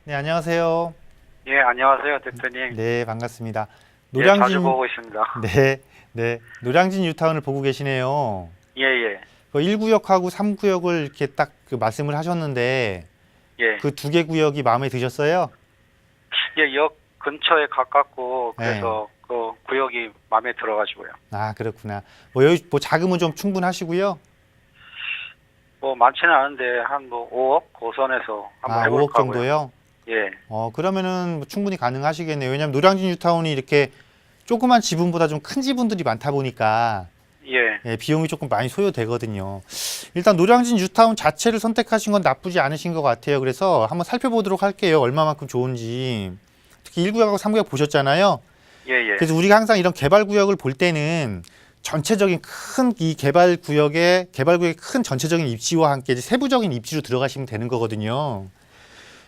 네, 안녕하세요. 예, 안녕하세요, 대표님. 네, 반갑습니다. 예, 자주 노량진, 보고 있습니다. 네, 네, 노량진 뉴타운을 보고 계시네요. 예, 예, 1구역하고 3구역을 이렇게 딱 그 말씀을 하셨는데, 예. 그 두 개 구역이 마음에 드셨어요? 예, 역 근처에 가깝고, 네. 그래서 그 구역이 마음에 들어가지고요. 아, 그렇구나. 여기 뭐 자금은 좀 충분하시고요. 뭐, 많지는 않은데, 한 뭐, 5억 고선에서 한번 아, 5억 해볼까 하고요. 정도요? 예, 그러면은 뭐 충분히 가능하시겠네요. 왜냐면 노량진 뉴타운이 이렇게 조그만 지분보다 좀 큰 지분들이 많다 보니까, 예, 예, 비용이 조금 많이 소요되거든요. 일단 노량진 뉴타운 자체를 선택하신 건 나쁘지 않으신 것 같아요. 그래서 한번 살펴보도록 할게요. 얼마만큼 좋은지. 특히 1구역하고 3구역 보셨잖아요. 예, 예, 그래서 우리가 항상 이런 개발 구역을 볼 때는 전체적인 큰 이 개발 구역의 큰 전체적인 입지와 함께 이제 세부적인 입지로 들어가시면 되는 거거든요.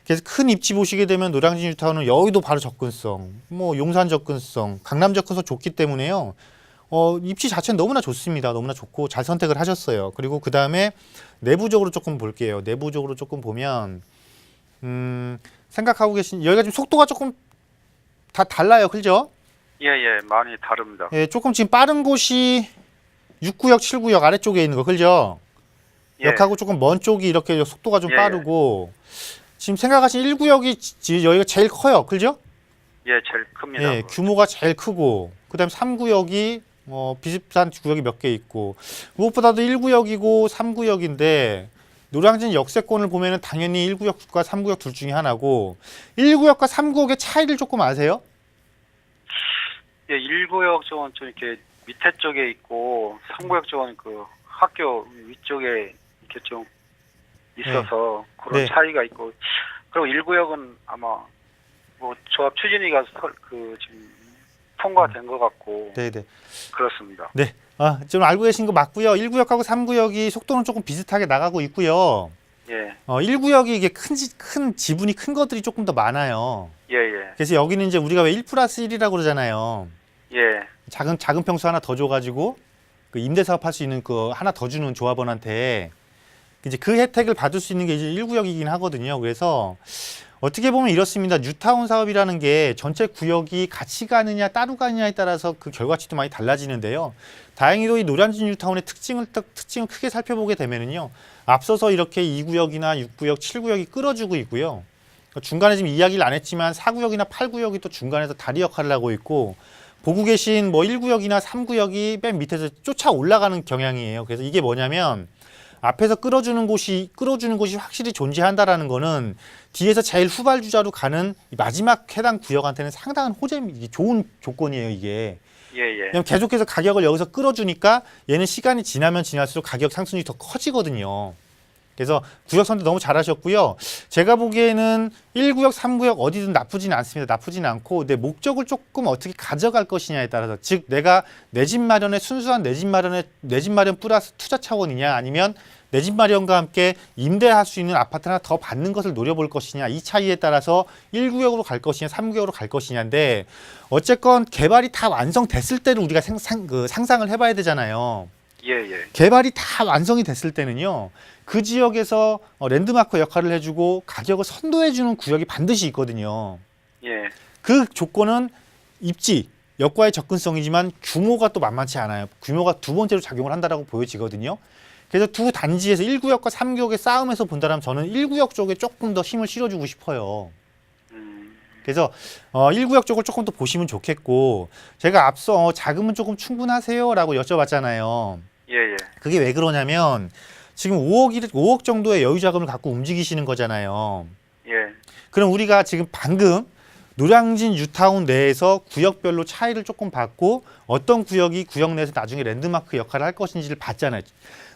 그래서 큰 입지 보시게 되면 노량진 뉴타운은 여의도 바로 접근성, 뭐 용산 접근성, 강남 접근성 좋기 때문에요. 입지 자체는 너무나 좋습니다. 너무나 좋고 잘 선택을 하셨어요. 그리고 그 다음에 내부적으로 조금 볼게요. 내부적으로 조금 보면 생각하고 계신 여기가 지금 속도가 조금 다 달라요, 그죠? 예, 예, 많이 다릅니다. 예, 조금 지금 빠른 곳이 6구역, 7구역 아래쪽에 있는 거, 그죠? 예, 역하고 조금 먼 쪽이 이렇게 속도가 좀 예, 빠르고 지금 생각하신 1구역이 여기가 제일 커요, 그죠? 예, 제일 큽니다. 예, 규모가 제일 크고 그다음 3구역이 비슷한 구역이 몇 개 있고 무엇보다도 1구역이고 3구역인데 노량진 역세권을 보면은 당연히 1구역과 3구역 둘 중에 하나고 1구역과 3구역의 차이를 조금 아세요? 예, 1구역 쪽은 좀 이렇게 밑에 쪽에 있고, 3구역 쪽은 그 학교 위쪽에 이렇게 좀 있어서 그런 네. 차이가 있고, 그리고 1구역은 아마 뭐 조합 추진위가 지금 통과된 것 같고 네네. 그렇습니다. 네. 좀 알고 계신 거 맞고요. 1구역하고 3구역이 속도는 조금 비슷하게 나가고 있고요. 예, 1구역이 이게 큰 지분이 큰 것들이 조금 더 많아요. 예, 예, 그래서 여기는 이제 우리가 왜 1 플러스 1이라고 그러잖아요. 예, 작은 평수 하나 더 줘가지고 그 임대 사업할 수 있는 그 하나 더 주는 조합원한테 이제 그 혜택을 받을 수 있는 게 이제 1구역이긴 하거든요. 그래서 어떻게 보면 이렇습니다. 뉴타운 사업이라는 게 전체 구역이 같이 가느냐 따로 가느냐에 따라서 그 결과치도 많이 달라지는데요. 다행히도 이 노량진 뉴타운의 특징을 크게 살펴보게 되면은요. 앞서서 이렇게 2구역이나 6구역, 7구역이 끌어주고 있고요. 중간에 지금 이야기를 안 했지만 4구역이나 8구역이 또 중간에서 다리 역할을 하고 있고 보고 계신 뭐 1구역이나 3구역이 맨 밑에서 쫓아 올라가는 경향이에요. 그래서 이게 뭐냐면 앞에서 끌어주는 곳이 확실히 존재한다라는 거는 뒤에서 제일 후발주자로 가는 이 마지막 해당 구역한테는 상당한 좋은 조건이에요, 이게. 예, 예, 왜냐면 계속해서 가격을 여기서 끌어주니까 얘는 시간이 지나면 지날수록 가격 상승률이 더 커지거든요. 그래서 구역 선택 너무 잘하셨고요. 제가 보기에는 1구역, 3구역 어디든 나쁘지는 않습니다. 나쁘지는 않고 내 목적을 조금 어떻게 가져갈 것이냐에 따라서 즉 내가 내 집 마련의 순수한 내 집 마련 플러스 투자 차원이냐 아니면 내 집 마련과 함께 임대할 수 있는 아파트 하나 더 받는 것을 노려볼 것이냐 이 차이에 따라서 1구역으로 갈 것이냐 3구역으로 갈 것이냐인데 어쨌건 개발이 다 완성됐을 때를 우리가 상상을 해봐야 되잖아요. 예, 예, 개발이 다 완성이 됐을 때는요. 그 지역에서 랜드마크 역할을 해주고 가격을 선도해주는 구역이 반드시 있거든요. 예, 그 조건은 입지, 역과의 접근성이지만 규모가 또 만만치 않아요. 규모가 두 번째로 작용을 한다라고 보여지거든요. 그래서 두 단지에서 1구역과 3구역의 싸움에서 본다면 저는 1구역 쪽에 조금 더 힘을 실어주고 싶어요. 그래서 1구역 쪽을 조금 더 보시면 좋겠고 제가 앞서 자금은 조금 충분하세요라고 여쭤봤잖아요. 예, 예, 그게 왜 그러냐면 지금 5억 정도의 여유 자금을 갖고 움직이시는 거잖아요. 예, 그럼 우리가 지금 방금 노량진 뉴타운 내에서 구역별로 차이를 조금 봤고 어떤 구역이 구역 내에서 나중에 랜드마크 역할을 할 것인지를 봤잖아요.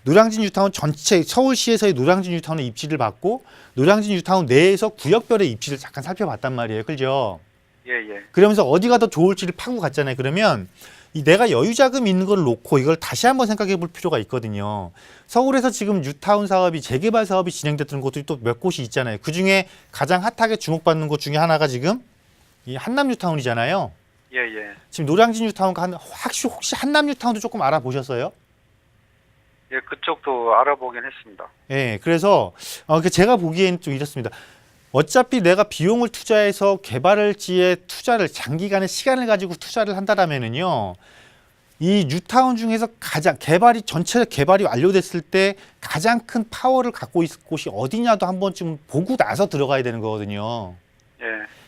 노량진 뉴타운 전체 서울시에서의 노량진 뉴타운의 입지를 봤고 노량진 뉴타운 내에서 구역별의 입지를 잠깐 살펴봤단 말이에요. 그죠? 예, 예, 그러면서 어디가 더 좋을지를 파고 갔잖아요. 그러면 이 내가 여유 자금 있는 걸 놓고 이걸 다시 한번 생각해 볼 필요가 있거든요. 서울에서 지금 뉴타운 사업이 재개발 사업이 진행됐던 곳들이 또 몇 곳이 있잖아요. 그 중에 가장 핫하게 주목받는 곳 중에 하나가 지금 이 한남 뉴타운이잖아요. 예, 예, 지금 노량진 뉴타운과 혹시 한남 뉴타운도 조금 알아보셨어요? 예, 그쪽도 알아보긴 했습니다. 예, 그래서 제가 보기엔 좀 이렇습니다. 어차피 내가 비용을 투자해서 개발지에 투자를 장기간의 시간을 가지고 투자를 한다라면은요. 이 뉴타운 중에서 가장 전체 개발이 완료됐을 때 가장 큰 파워를 갖고 있을 곳이 어디냐도 한 번쯤 보고 나서 들어가야 되는 거거든요. 예.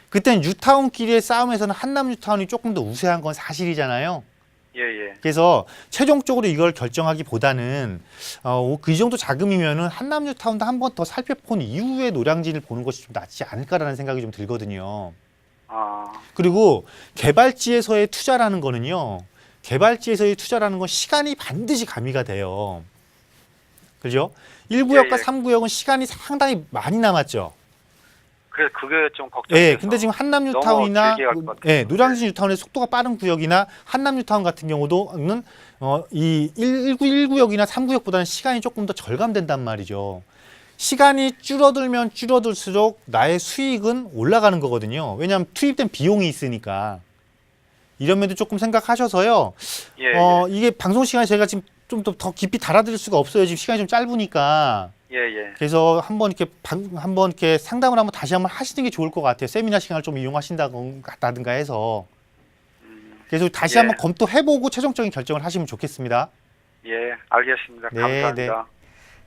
그땐 뉴타운끼리의 싸움에서는 한남 뉴타운이 조금 더 우세한 건 사실이잖아요. 예, 예. 그래서 최종적으로 이걸 결정하기보다는 그 정도 자금이면은 한남 뉴타운도 한 번 더 살펴본 이후에 노량진을 보는 것이 좀 낫지 않을까라는 생각이 좀 들거든요. 아, 그리고 개발지에서의 투자라는 거는요. 개발지에서의 투자라는 건 시간이 반드시 가미가 돼요. 그죠? 1구역과 예, 예. 3구역은 시간이 상당히 많이 남았죠. 그래 그게 좀 걱정돼서. 예, 근데 지금 한남 뉴타운이나 길게 갈것 같아요. 예, 노량진 뉴타운의 속도가 빠른 구역이나 한남 뉴타운 같은 경우도는 이 1구역이나 3구역보다는 시간이 조금 더 절감된단 말이죠. 시간이 줄어들면 줄어들수록 나의 수익은 올라가는 거거든요. 왜냐하면 투입된 비용이 있으니까. 이런 면도 조금 생각하셔서요. 예, 예. 이게 방송 시간에 제가 지금 좀 더 깊이 달아드릴 수가 없어요. 지금 시간이 좀 짧으니까. 예, 예. 그래서 한번 이렇게 상담을 한번 다시 한번 하시는 게 좋을 것 같아요. 세미나 시간을 좀 이용하신다든가 해서. 그래서 다시 예. 한번 검토해보고 최종적인 결정을 하시면 좋겠습니다. 예, 알겠습니다. 네, 감사합니다.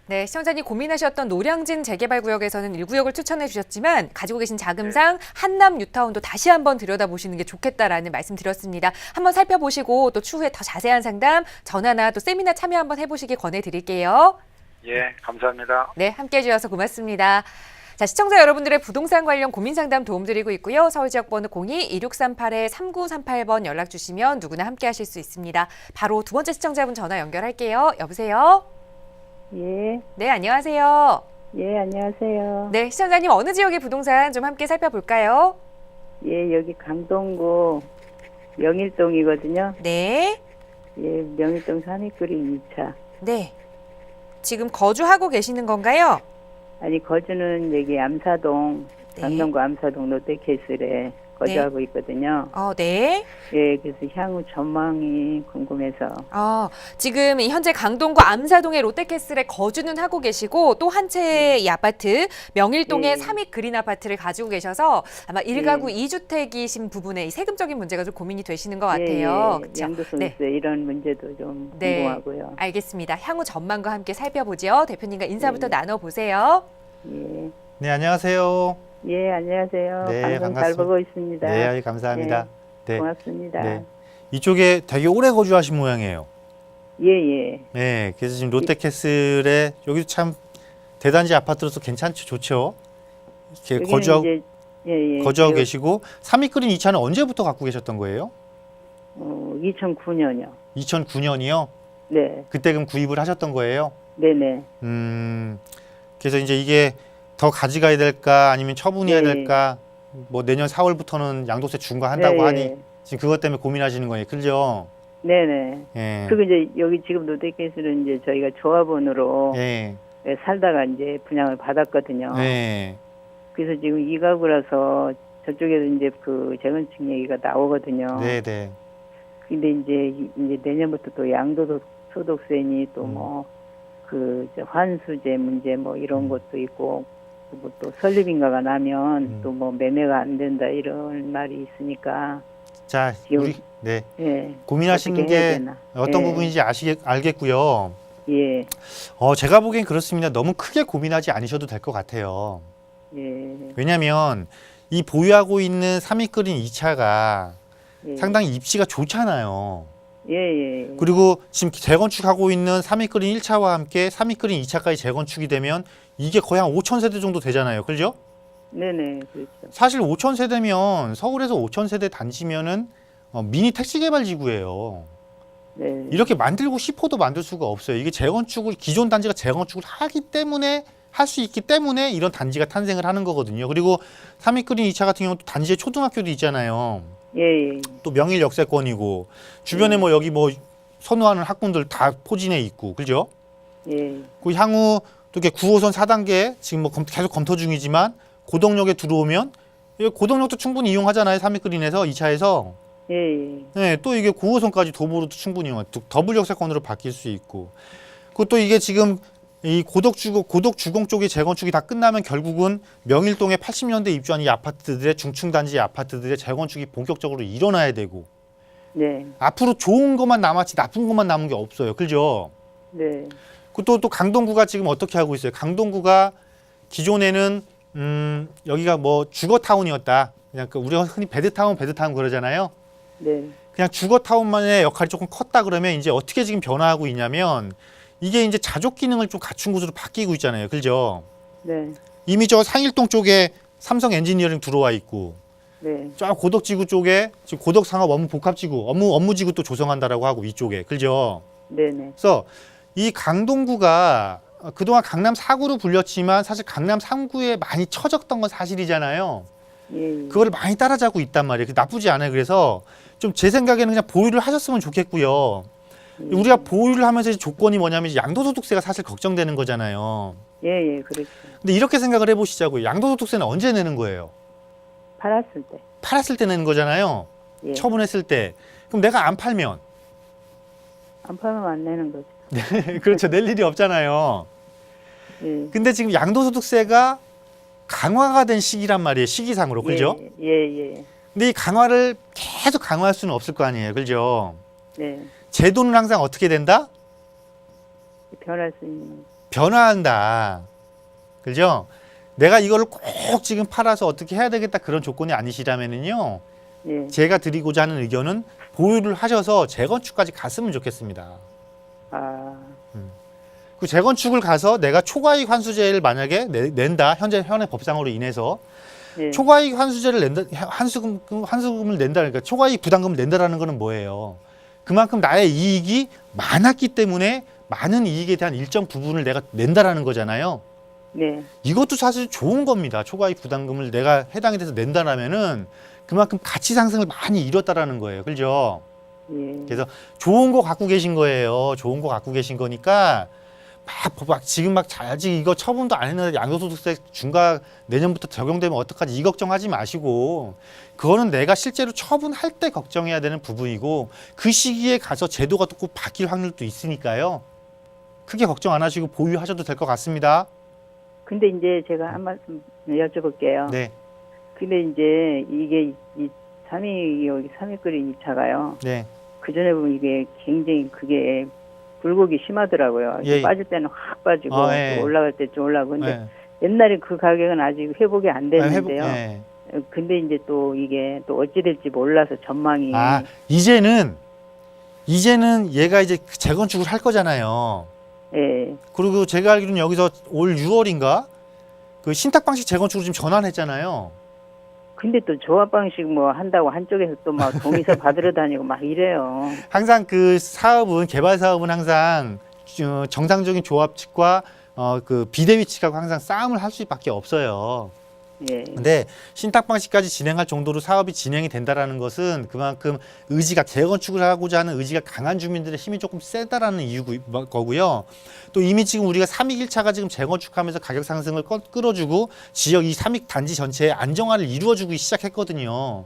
네, 시청자님 고민하셨던 노량진 재개발 구역에서는 1구역을 추천해 주셨지만 가지고 계신 자금상 한남 뉴타운도 다시 한번 들여다보시는 게 좋겠다라는 말씀 드렸습니다. 한번 살펴보시고 또 추후에 더 자세한 상담, 전화나 또 세미나 참여 한번 해보시기 권해드릴게요. 예, 감사합니다. 네, 함께해 주셔서 고맙습니다. 자, 시청자 여러분들의 부동산 관련 고민 상담 도움드리고 있고요. 서울지역번호 02-2638-3938번 연락 주시면 누구나 함께 하실 수 있습니다. 바로 두 번째 시청자분 전화 연결할게요. 여보세요? 예, 네, 안녕하세요. 예, 안녕하세요. 네, 시청자님 어느 지역의 부동산 좀 함께 살펴볼까요? 예, 여기 강동구 명일동이거든요. 네, 예, 명일동 산이끌이 2차. 네. 지금 거주하고 계시는 건가요? 아니, 거주는 여기 암사동, 네. 강동구 암사동 롯데캐슬에 거주하고 있거든요. 네. 예, 그래서 향후 전망이 궁금해서. 지금 현재 강동구 암사동의 롯데캐슬에 거주는 하고 계시고 또 한 채의 이 아파트 명일동의 네. 3익 그린 아파트를 가지고 계셔서 아마 1가구 네. 2주택이신 부분에 이 세금적인 문제가 좀 고민이 되시는 것 예, 같아요. 예, 그쵸? 양도소득세 네. 이런 문제도 좀 네. 궁금하고요. 알겠습니다. 향후 전망과 함께 살펴보죠. 대표님과 인사부터 네. 나눠보세요. 예, 네, 안녕하세요. 예, 안녕하세요. 네, 방송 잘 반갑습니다. 보고 있습니다. 네, 감사합니다. 네. 고맙습니다. 네. 이쪽에 되게 오래 거주하신 모양이에요. 예, 예. 네, 그래서 지금 롯데캐슬에 여기도 참 대단지 아파트로서 괜찮죠, 좋죠. 이렇게 여기는 거주하고 이제, 예, 예. 계시고 3익 그린 2차는 언제부터 갖고 계셨던 거예요? 2009년요. 2009년이요. 네, 그때 그럼 구입을 하셨던 거예요? 네네. 그래서 이제 이게 더 가져가야 될까 아니면 처분해야 네. 될까 뭐 내년 4월부터는 양도세 중과한다고 네, 하니 지금 그것 때문에 고민하시는 거예요, 그죠? 네네. 예. 그리고 이제 여기 지금 롯데캐슬은 이제 저희가 조합원으로 예. 살다가 이제 분양을 받았거든요. 예. 그래서 지금 이 가구라서 저쪽에서 이제 그 재건축 얘기가 나오거든요. 네, 네. 근데 이제 내년부터 또 양도소득세니 또 뭐 그 환수제 문제 뭐 이런 것도 있고 뭐 또 설립인가가 나면 또 뭐 매매가 안 된다 이런 말이 있으니까 자, 지금- 우리 네. 예. 고민하시는 어떻게 해야 게 되나. 어떤 예. 부분인지 알겠고요. 예. 제가 보기엔 그렇습니다. 너무 크게 고민하지 않으셔도 될 것 같아요. 예. 왜냐하면 이 보유하고 있는 3익 그린 2차가 예. 상당히 입지가 좋잖아요. 예, 예. 그리고 지금 재건축하고 있는 3익 그린 1차와 함께 3익 그린 2차까지 재건축이 되면 이게 거의 한 5천 세대 정도 되잖아요. 그죠? 네네, 그렇죠. 사실 5천 세대면 서울에서 5천 세대 단지면은 미니 택지 개발 지구예요. 네. 이렇게 만들고 싶어도 만들 수가 없어요. 이게 기존 단지가 재건축을 하기 때문에 할 수 있기 때문에 이런 단지가 탄생을 하는 거거든요. 그리고 3익 그린 2차 같은 경우는 단지에 초등학교도 있잖아요. 예, 예. 또 명일 역세권이고 주변에 뭐 여기 뭐 선호하는 학군들 다 포진해 있고 그죠? 예. 그 향후 또 이렇게 9호선 4단계 지금 뭐 계속 검토 중이지만 고덕역에 들어오면 이 고덕역도 충분히 이용하잖아요. 3익 그린에서 2차에서 예, 예. 네, 또 이게 9호선까지 도보로도 충분히 더블 역세권으로 바뀔 수 있고 그것도 이게 지금 이 고덕주공 쪽의 재건축이 다 끝나면 결국은 명일동에 80년대 입주한 이 아파트들의 중층 단지 아파트들의 재건축이 본격적으로 일어나야 되고 네. 앞으로 좋은 것만 남았지 나쁜 것만 남은 게 없어요. 그죠? 네. 또 강동구가 지금 어떻게 하고 있어요? 강동구가 기존에는 여기가 뭐 주거타운이었다. 그냥 우리가 흔히 베드타운 그러잖아요. 네. 그냥 주거타운만의 역할이 조금 컸다 그러면 이제 어떻게 지금 변화하고 있냐면 이게 이제 자족 기능을 좀 갖춘 곳으로 바뀌고 있잖아요. 그죠? 네. 이미 저 상일동 쪽에 삼성 엔지니어링 들어와 있고 네. 저 고덕지구 쪽에 지금 고덕상업 업무복합지구 업무지구 또 조성한다라고 하고 이쪽에 그죠? 네네. 그래서 이 강동구가 그동안 강남 4구로 불렸지만 사실 강남 3구에 많이 처졌던 건 사실이잖아요. 예. 예. 그거를 많이 따라잡고 있단 말이에요. 나쁘지 않아요. 그래서 좀 제 생각에는 그냥 보유를 하셨으면 좋겠고요. 우리가 보유를 하면서 조건이 뭐냐면 양도소득세가 사실 걱정되는 거잖아요. 예, 예, 그렇죠. 근데 이렇게 생각을 해보시자고요. 양도소득세는 언제 내는 거예요? 팔았을 때. 팔았을 때 내는 거잖아요. 예. 처분했을 때. 그럼 내가 안 팔면 안 팔면 안 내는 거죠. 그렇죠. 낼 일이 없잖아요. 예. 근데 지금 양도소득세가 강화가 된 시기란 말이에요. 시기상으로. 그죠? 예, 예, 예. 근데 이 강화를 계속 강화할 수는 없을 거 아니에요. 그죠? 네. 제도는 항상 어떻게 된다? 변할 수 있는. 변화한다. 그죠? 내가 이거를 꼭 지금 팔아서 어떻게 해야 되겠다 그런 조건이 아니시라면은요. 예. 제가 드리고자 하는 의견은 보유를 하셔서 재건축까지 갔으면 좋겠습니다. 아, 그 재건축을 가서 내가 초과이익 환수제를 만약에 낸다. 현행 법상으로 인해서 예. 초과이익 환수제를 낸다. 환수금을 낸다. 그러니까 초과이익 부담금을 낸다라는 거는 뭐예요? 그만큼 나의 이익이 많았기 때문에 많은 이익에 대한 일정 부분을 내가 낸다라는 거잖아요. 네. 이것도 사실 좋은 겁니다. 초과이익 부담금을 내가 해당이 돼서 낸다라면은 그만큼 가치 상승을 많이 이뤘다라는 거예요. 그죠? 예. 그래서 좋은 거 갖고 계신 거예요. 좋은 거 갖고 계신 거니까 지금 아직 이거 처분도 안 했는데 양도소득세 중과 내년부터 적용되면 어떡하지 이 걱정하지 마시고 그거는 내가 실제로 처분할 때 걱정해야 되는 부분이고 그 시기에 가서 제도가 또 꼭 바뀔 확률도 있으니까요. 크게 걱정 안 하시고 보유하셔도 될 것 같습니다. 근데 이제 제가 한 말씀 여쭤볼게요. 네, 근데 이제 이게 이 여기 삼익그린 이 차가요. 네, 그 전에 보면 이게 굉장히 그게 굴곡이 심하더라고요. 예. 빠질 때는 확 빠지고 예. 또 올라갈 때 좀 올라가고. 근데 네. 옛날에 그 가격은 아직 회복이 안 됐는데요. 네. 근데 이제 또 이게 또 어찌 될지 몰라서 전망이. 아, 이제는 얘가 이제 재건축을 할 거잖아요. 예. 그리고 제가 알기로는 여기서 올 6월인가 그 신탁 방식 재건축으로 지금 전환했잖아요. 근데 또 조합 방식 뭐 한다고 한쪽에서 또 막 동의서 받으러 다니고 막 이래요. 항상 그 사업은 개발 사업은 항상 정상적인 조합 측과 그 비대위 측하고 항상 싸움을 할 수밖에 없어요. 예. 근데 신탁 방식까지 진행할 정도로 사업이 진행이 된다라는 것은 그만큼 의지가 재건축을 하고자 하는 의지가 강한 주민들의 힘이 조금 세다라는 거고요. 또 이미 지금 우리가 삼익 1차가 지금 재건축하면서 가격 상승을 끌어주고 지역 이 삼익 단지 전체의 안정화를 이루어주고 시작했거든요.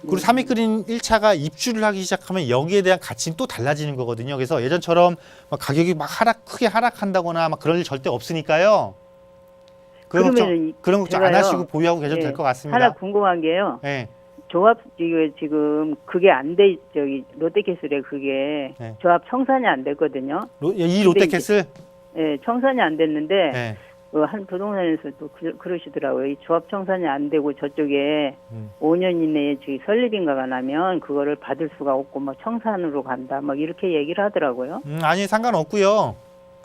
그리고 삼익 그린 1차가 입주를 하기 시작하면 여기에 대한 가치는 또 달라지는 거거든요. 그래서 예전처럼 막 가격이 막 크게 하락한다거나 막 그럴 일 절대 없으니까요. 그런 걱정 안 하시고 보유하고 계셔도 될 것 같습니다. 하나 궁금한 게요. 네. 조합 지금 그게 안 돼, 저기 롯데캐슬에 그게 네. 조합 청산이 안 됐거든요. 이 롯데캐슬? 예, 청산이 안 됐는데 네. 한 부동산에서 또 그러시더라고요. 이 조합 청산이 안 되고 저쪽에 5년 이내에 저기 설립인가가 나면 그거를 받을 수가 없고 막 청산으로 간다. 막 이렇게 얘기를 하더라고요. 아니 상관없고요.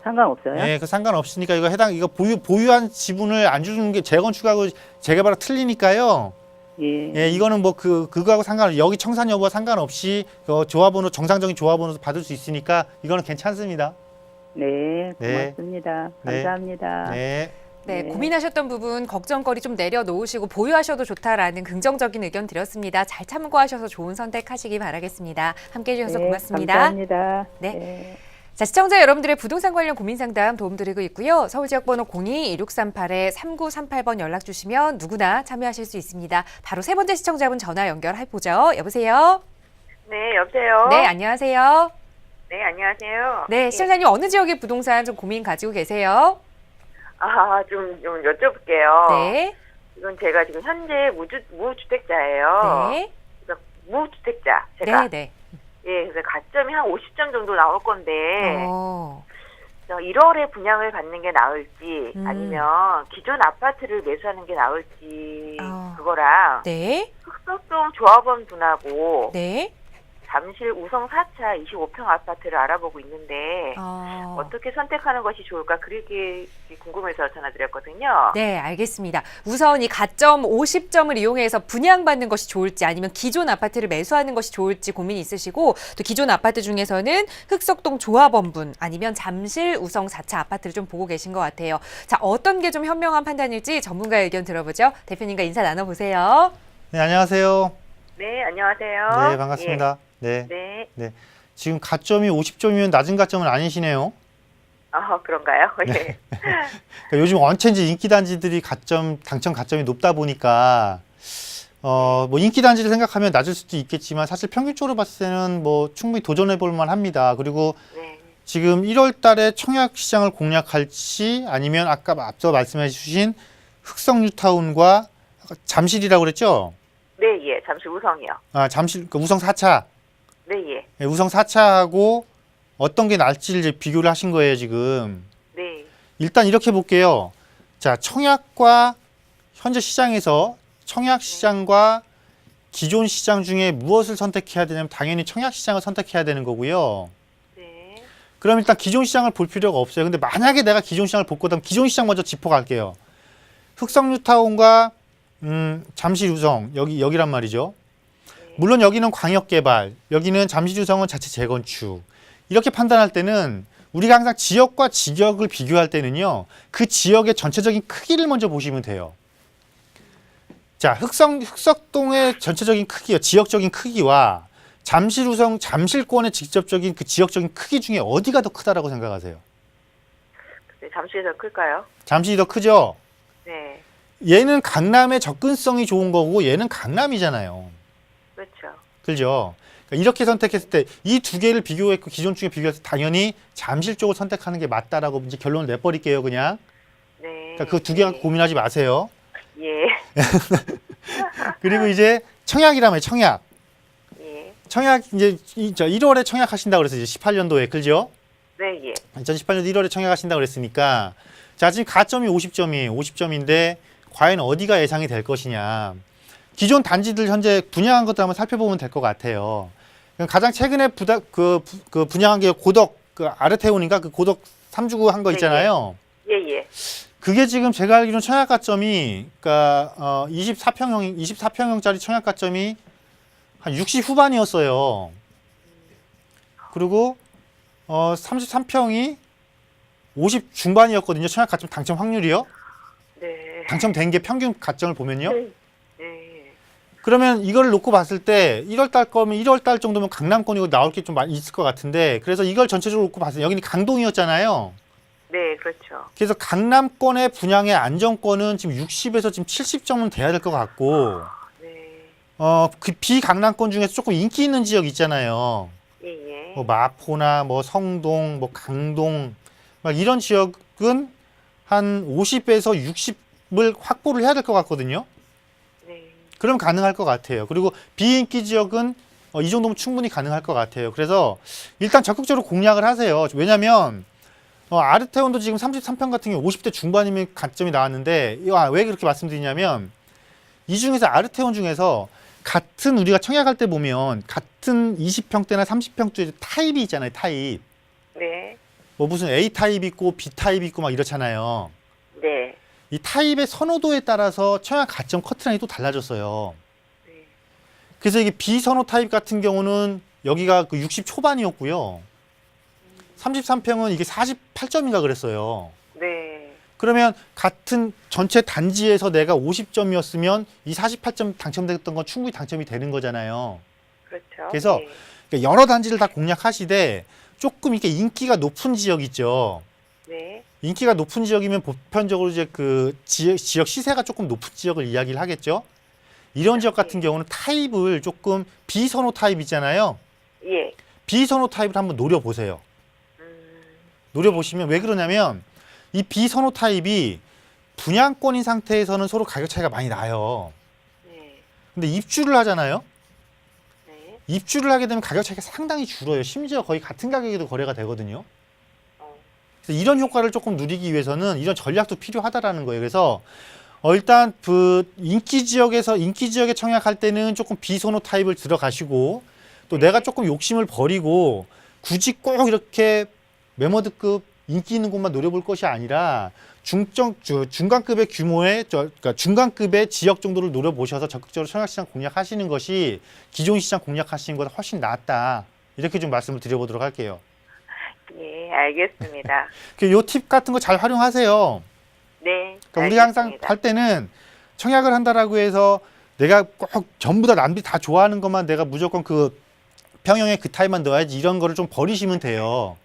상관없어요? 네, 그 상관없으니까 이거 보유한 지분을 안 주는 게 재건축하고 재개발하고 틀리니까요. 예. 예, 이거는 뭐 그거하고 여기 청산 여부와 상관없이 조합원으로 정상적인 조합원으로 받을 수 있으니까 이거는 괜찮습니다. 네, 네. 고맙습니다. 네. 감사합니다. 네. 네, 네. 고민하셨던 부분 걱정거리 좀 내려놓으시고 보유하셔도 좋다라는 긍정적인 의견 드렸습니다. 잘 참고하셔서 좋은 선택하시기 바라겠습니다. 함께해 주셔서 네, 고맙습니다. 감사합니다. 네. 네. 자, 시청자 여러분들의 부동산 관련 고민 상담 도움드리고 있고요. 서울지역번호 02-2638-3938번 연락 주시면 누구나 참여하실 수 있습니다. 바로 세 번째 시청자분 전화 연결해보죠. 여보세요? 네, 여보세요? 네, 안녕하세요. 네, 안녕하세요. 네, 시청자님 어느 지역의 부동산 좀 고민 가지고 계세요? 좀 여쭤볼게요. 네. 이건 제가 지금 현재 무주택자예요. 네. 그래서 무주택자. 제가. 네, 네. 예, 그래서 가점이 한 50점 정도 나올 건데, 어. 1월에 분양을 받는 게 나을지, 음. 아니면 기존 아파트를 매수하는 게 나을지, 어. 그거랑, 네. 흑석동 조합원 분하고, 네. 잠실 우성 4차 25평 아파트를 알아보고 있는데, 어떻게 선택하는 것이 좋을까? 그게 궁금해서 전화드렸거든요. 네, 알겠습니다. 우선 이 가점 50점을 이용해서 분양받는 것이 좋을지 아니면 기존 아파트를 매수하는 것이 좋을지 고민이 있으시고 또 기존 아파트 중에서는 흑석동 조합원분 아니면 잠실 우성 4차 아파트를 좀 보고 계신 것 같아요. 자, 어떤 게 좀 현명한 판단일지 전문가의 의견 들어보죠. 대표님과 인사 나눠보세요. 네, 안녕하세요. 네, 안녕하세요. 네, 반갑습니다. 네. 네. 네. 지금 가점이 50점이면 낮은 가점은 아니시네요. 그런가요? 예. 그러니까 요즘 언체인지 인기 단지들이 당첨 가점이 높다 보니까 뭐 인기 단지를 생각하면 낮을 수도 있겠지만 사실 평균적으로 봤을 때는 뭐 충분히 도전해 볼 만합니다. 그리고 네. 지금 1월 달에 청약 시장을 공략할지 아니면 아까 앞서 말씀해 주신 흑성 뉴타운과 잠실이라고 그랬죠? 네, 예. 잠시 우성이요. 잠실 그러니까 우성 4차. 네, 예. 네, 우성 4차하고 어떤 게 나을지를 이제 비교를 하신 거예요, 지금. 네. 일단 이렇게 볼게요. 자, 청약과 현재 시장에서 청약 시장과 기존 시장 중에 무엇을 선택해야 되냐면 당연히 청약 시장을 선택해야 되는 거고요. 네. 그럼 일단 기존 시장을 볼 필요가 없어요. 근데 만약에 내가 기존 시장을 볼 거다면 기존 시장 먼저 짚어갈게요. 흑성뉴타운과 잠실 우성 여기란 말이죠. 물론 여기는 광역개발, 여기는 잠실 우성은 자체 재건축. 이렇게 판단할 때는 우리가 항상 지역과 지역을 비교할 때는요. 그 지역의 전체적인 크기를 먼저 보시면 돼요. 자, 흑석동의 전체적인 크기요. 지역적인 크기와 잠실 우성 잠실권의 직접적인 그 지역적인 크기 중에 어디가 더 크다라고 생각하세요? 네, 잠시에서 클까요? 잠실이 더 크죠? 네. 얘는 강남의 접근성이 좋은 거고 얘는 강남이잖아요. 그렇죠. 그죠? 그러니까 이렇게 선택했을 때 이 두 개를 비교했고 기존 중에 비교해서 당연히 잠실 쪽을 선택하는 게 맞다라고 이제 결론을 내버릴게요, 그냥. 네. 그러니까 그 두 개 갖고 고민하지 마세요. 예. 그리고 이제 청약이라면 청약. 예. 청약 이제 1월에 청약하신다고 그래서 이제 18년도에 그죠? 네, 예. 2018년 1월에 청약하신다고 그랬으니까 자, 지금 가점이 50점이에요. 50점인데 과연 어디가 예상이 될 것이냐. 기존 단지들 현재 분양한 것들 한번 살펴보면 될 것 같아요. 가장 최근에 분양한 게 고덕 아르테온인가 그 고덕 3주구 한 거 있잖아요. 예, 예. 그게 지금 제가 알기로는 청약 가점이 그러니까 24평형짜리 청약 가점이 한 60 후반이었어요. 그리고 33평이 50 중반이었거든요. 청약 가점 당첨 확률이요. 네. 당첨된 게 평균 가점을 보면요. 네. 그러면 이걸 놓고 봤을 때 1월 달 거면 1월 달 정도면 강남권이고 나올 게 좀 있을 것 같은데 그래서 이걸 전체적으로 놓고 봤을 때 여기는 강동이었잖아요. 네, 그렇죠. 그래서 강남권의 분양의 안정권은 지금 60에서 지금 70점은 돼야 될 것 같고 네. 그 비강남권 중에서 조금 인기 있는 지역 있잖아요. 예, 예. 뭐 마포나 뭐 성동, 뭐 강동 막 이런 지역은 한 50에서 60을 확보를 해야 될 것 같거든요. 네. 그럼 가능할 것 같아요. 그리고 비인기 지역은 이 정도면 충분히 가능할 것 같아요. 그래서 일단 적극적으로 공략을 하세요. 왜냐하면 아르테온도 지금 33평 같은 경우 50대 중반이면 가점이 나왔는데 왜 그렇게 말씀드리냐면 이 중에서 아르테온 중에서 같은 우리가 청약할 때 보면 같은 20평대나 30평대 타입이 있잖아요. 타입. 네. 뭐 무슨 A 타입 있고 B 타입 있고 막 이렇잖아요. 네. 이 타입의 선호도에 따라서 청약 가점 커트라인이 또 달라졌어요. 네. 그래서 이게 비선호 타입 같은 경우는 여기가 그 60 초반이었고요. 33평은 이게 48점인가 그랬어요. 네. 그러면 같은 전체 단지에서 내가 50점이었으면 이 48점 당첨됐던 건 충분히 당첨이 되는 거잖아요. 그렇죠. 그래서 네. 그러니까 여러 단지를 다 공략하시되 조금 이렇게 인기가 높은 지역 있죠. 네. 인기가 높은 지역이면 보편적으로 이제 그 지역 시세가 조금 높은 지역을 이야기를 하겠죠. 이런 지역 같은 경우는 타입을 조금 비선호 타입 있잖아요. 예. 비선호 타입을 한번 노려보세요. 노려보시면 왜 그러냐면 이 비선호 타입이 분양권인 상태에서는 서로 가격 차이가 많이 나요. 네. 근데 입주를 하잖아요. 네. 입주를 하게 되면 가격 차이가 상당히 줄어요. 심지어 거의 같은 가격에도 거래가 되거든요. 그래서 이런 효과를 조금 누리기 위해서는 이런 전략도 필요하다라는 거예요. 그래서 일단 그 인기 지역에 청약할 때는 조금 비선호 타입을 들어가시고 또 내가 조금 욕심을 버리고 굳이 꼭 이렇게 매머드급 인기 있는 곳만 노려볼 것이 아니라 중간급의 규모의 그러니까 중간급의 지역 정도를 노려보셔서 적극적으로 청약시장 공략하시는 것이 기존 시장 공략하시는 것보다 훨씬 낫다. 이렇게 좀 말씀을 드려보도록 할게요. 예, 알겠습니다. 요 팁 같은 거 잘 활용하세요. 네. 그러니까 우리가 항상 할 때는 청약을 한다라고 해서 내가 꼭 전부 다 남들이 다 좋아하는 것만 내가 무조건 그 평형의 그 타입만 넣어야지 이런 거를 좀 버리시면 돼요.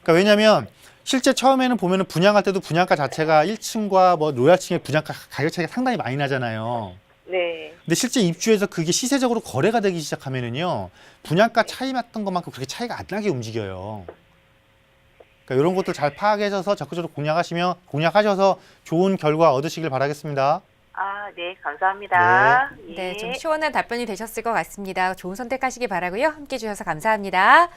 그러니까 왜냐면 실제 처음에는 보면은 분양할 때도 분양가 자체가 1층과 뭐 로얄층의 분양가 가격 차이가 상당히 많이 나잖아요. 네. 근데 실제 입주해서 그게 시세적으로 거래가 되기 시작하면은요, 분양가 차이 났던 것만큼 그렇게 차이가 안 나게 움직여요. 그러니까 이런 것들 잘 파악하셔서 적극적으로 공략하셔서 좋은 결과 얻으시길 바라겠습니다. 아, 네, 감사합니다. 예. 네, 좀 시원한 답변이 되셨을 것 같습니다. 좋은 선택하시기 바라고요. 함께 해주셔서 감사합니다.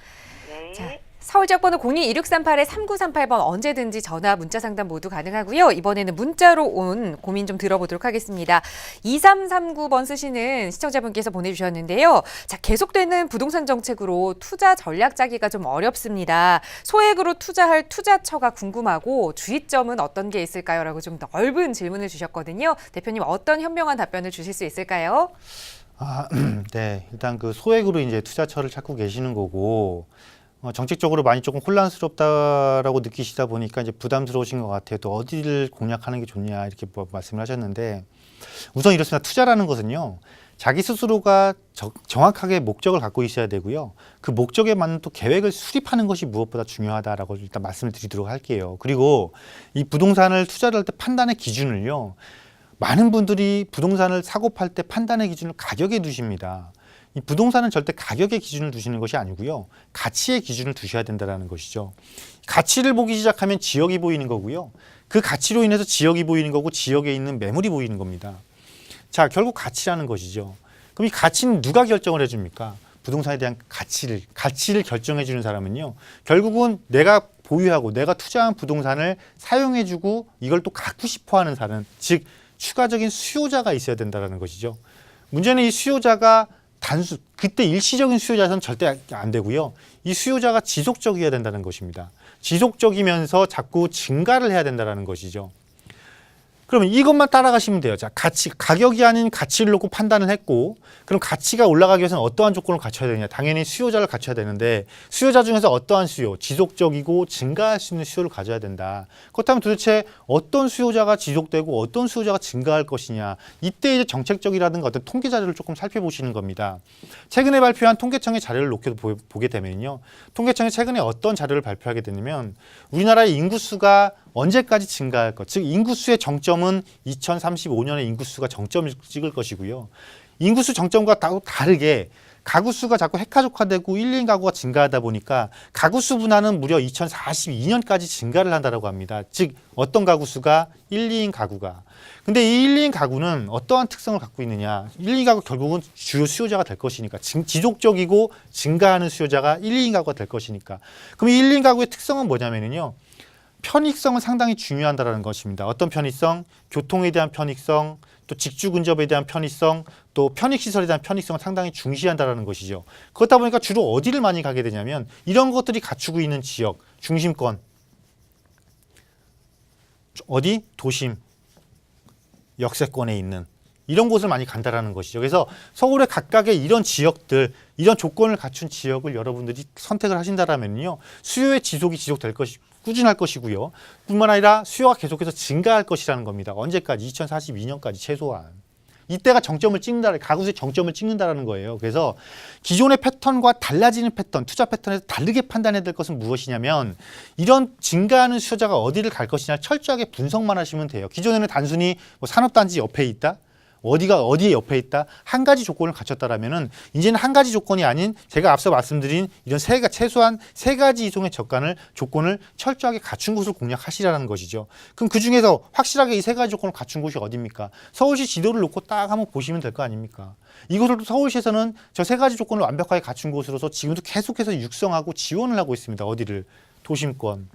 네. 자, 서울 지역번호 02-2638-3938번 언제든지 전화, 문자 상담 모두 가능하고요. 이번에는 문자로 온 고민 좀 들어보도록 하겠습니다. 2339번 쓰시는 시청자분께서 보내주셨는데요. 자, 계속되는 부동산 정책으로 투자 전략 짜기가 좀 어렵습니다. 소액으로 투자할 투자처가 궁금하고 주의점은 어떤 게 있을까요? 라고 좀 넓은 질문을 주셨거든요. 대표님 어떤 현명한 답변을 주실 수 있을까요? 네, 일단 그 소액으로 이제 투자처를 찾고 계시는 거고, 정책적으로 많이 조금 혼란스럽다라고 느끼시다 보니까 이제 부담스러우신 것 같아요. 또 어디를 공략하는 게 좋냐 이렇게 말씀을 하셨는데, 우선 이렇습니다. 투자라는 것은요, 자기 스스로가 정확하게 목적을 갖고 있어야 되고요. 그 목적에 맞는 또 계획을 수립하는 것이 무엇보다 중요하다라고 일단 말씀을 드리도록 할게요. 그리고 이 부동산을 투자를 할 때 판단의 기준을요, 많은 분들이 부동산을 사고 팔 때 판단의 기준을 가격에 두십니다. 이 부동산은 절대 가격의 기준을 두시는 것이 아니고요. 가치의 기준을 두셔야 된다는 것이죠. 가치를 보기 시작하면 지역이 보이는 거고요. 그 가치로 인해서 지역이 보이는 거고 지역에 있는 매물이 보이는 겁니다. 자, 결국 가치라는 것이죠. 그럼 이 가치는 누가 결정을 해줍니까? 부동산에 대한 가치를 결정해 주는 사람은요. 결국은 내가 보유하고 내가 투자한 부동산을 사용해주고 이걸 또 갖고 싶어하는 사람, 즉 추가적인 수요자가 있어야 된다는 것이죠. 문제는 이 수요자가 그때 일시적인 수요자에서는 절대 안 되고요. 이 수요자가 지속적이어야 된다는 것입니다. 지속적이면서 자꾸 증가를 해야 된다는 것이죠. 그러면 이것만 따라가시면 돼요. 자, 가격이 아닌 가치를 놓고 판단을 했고, 그럼 가치가 올라가기 위해서는 어떠한 조건을 갖춰야 되냐? 당연히 수요자를 갖춰야 되는데, 수요자 중에서 어떠한 수요, 지속적이고 증가할 수 있는 수요를 가져야 된다. 그렇다면 도대체 어떤 수요자가 지속되고 어떤 수요자가 증가할 것이냐? 이때 이제 정책적이라든가 어떤 통계 자료를 조금 살펴보시는 겁니다. 최근에 발표한 통계청의 자료를 보게 되면요. 통계청이 최근에 어떤 자료를 발표하게 되냐면, 우리나라의 인구수가 언제까지 증가할 것, 즉 인구수의 정점은 2035년에 인구수가 정점을 찍을 것이고요. 인구수 정점과 다르게 가구수가 자꾸 핵가족화되고 1, 2인 가구가 증가하다 보니까 가구수 분화는 무려 2042년까지 증가를 한다고 합니다. 즉 어떤 가구수가 1, 2인 가구가. 근데 이 1, 2인 가구는 어떠한 특성을 갖고 있느냐. 1, 2인 가구 결국은 주요 수요자가 될 것이니까. 지속적이고 증가하는 수요자가 1, 2인 가구가 될 것이니까. 그럼 이 1, 2인 가구의 특성은 뭐냐면요. 편익성은 상당히 중요하다는 것입니다. 어떤 편익성? 교통에 대한 편익성, 또 직주 근접에 대한 편익성, 또 편익시설에 대한 편익성을 상당히 중시한다는 것이죠. 그렇다 보니까 주로 어디를 많이 가게 되냐면 이런 것들이 갖추고 있는 지역, 중심권, 어디? 도심, 역세권에 있는 이런 곳을 많이 간다라는 것이죠. 그래서 서울의 각각의 이런 지역들, 이런 조건을 갖춘 지역을 여러분들이 선택을 하신다면요, 수요의 지속이 지속될 것이 꾸준할 것이고요. 뿐만 아니라 수요가 계속해서 증가할 것이라는 겁니다. 언제까지? 2042년까지 최소한. 이때가 정점을 찍는다, 가구수의 정점을 찍는다라는 거예요. 그래서 기존의 패턴과 달라지는 패턴, 투자 패턴에서 다르게 판단해야 될 것은 무엇이냐면 이런 증가하는 수요자가 어디를 갈 것이냐 철저하게 분석만 하시면 돼요. 기존에는 단순히 뭐 산업단지 옆에 있다, 어디에 옆에 있다, 한 가지 조건을 갖췄다라면은 이제는 한 가지 조건이 아닌 제가 앞서 말씀드린 이런 최소한 세 가지 이상의 조건을 철저하게 갖춘 곳을 공략하시라는 것이죠. 그럼 그 중에서 확실하게 이 세 가지 조건을 갖춘 곳이 어디입니까? 서울시 지도를 놓고 딱 한번 보시면 될 거 아닙니까? 이것을 서울시에서는 저 세 가지 조건을 완벽하게 갖춘 곳으로서 지금도 계속해서 육성하고 지원을 하고 있습니다. 어디를? 도심권,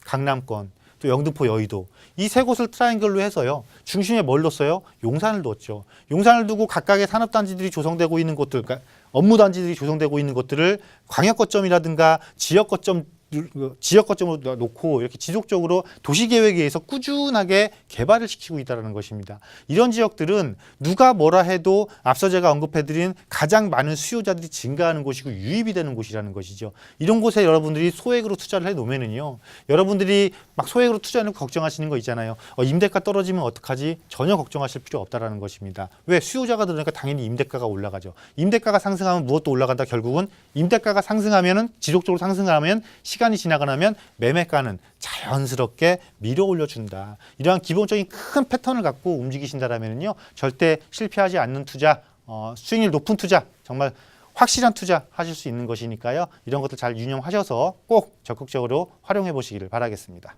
강남권, 또 영등포, 여의도 이 세 곳을 트라이앵글로 해서요. 중심에 뭘 뒀어요? 용산을 뒀죠. 용산을 두고 각각의 산업단지들이 조성되고 있는 곳들, 그러니까 업무단지들이 조성되고 있는 것들을 광역거점이라든가 지역거점으로 놓고 이렇게 지속적으로 도시계획에 의해서 꾸준하게 개발을 시키고 있다는 것입니다. 이런 지역들은 누가 뭐라 해도 앞서 제가 언급해드린 가장 많은 수요자들이 증가하는 곳이고 유입이 되는 곳이라는 것이죠. 이런 곳에 여러분들이 소액으로 투자를 해놓으면은요. 여러분들이 막 소액으로 투자해놓고 걱정하시는 거 있잖아요. 임대가 떨어지면 어떡하지? 전혀 걱정하실 필요 없다라는 것입니다. 왜? 수요자가 들어오니까 당연히 임대가가 올라가죠. 임대가가 상승하면 무엇도 올라간다. 결국은 임대가가 상승하면은 지속적으로 상승하면 시간이 지나가면 매매가는 자연스럽게 밀어 올려준다. 이러한 기본적인 큰 패턴을 갖고 움직이신다라면요, 절대 실패하지 않는 투자, 수익률 높은 투자, 정말 확실한 투자 하실 수 있는 것이니까요. 이런 것들 잘 유념하셔서 꼭 적극적으로 활용해 보시기를 바라겠습니다.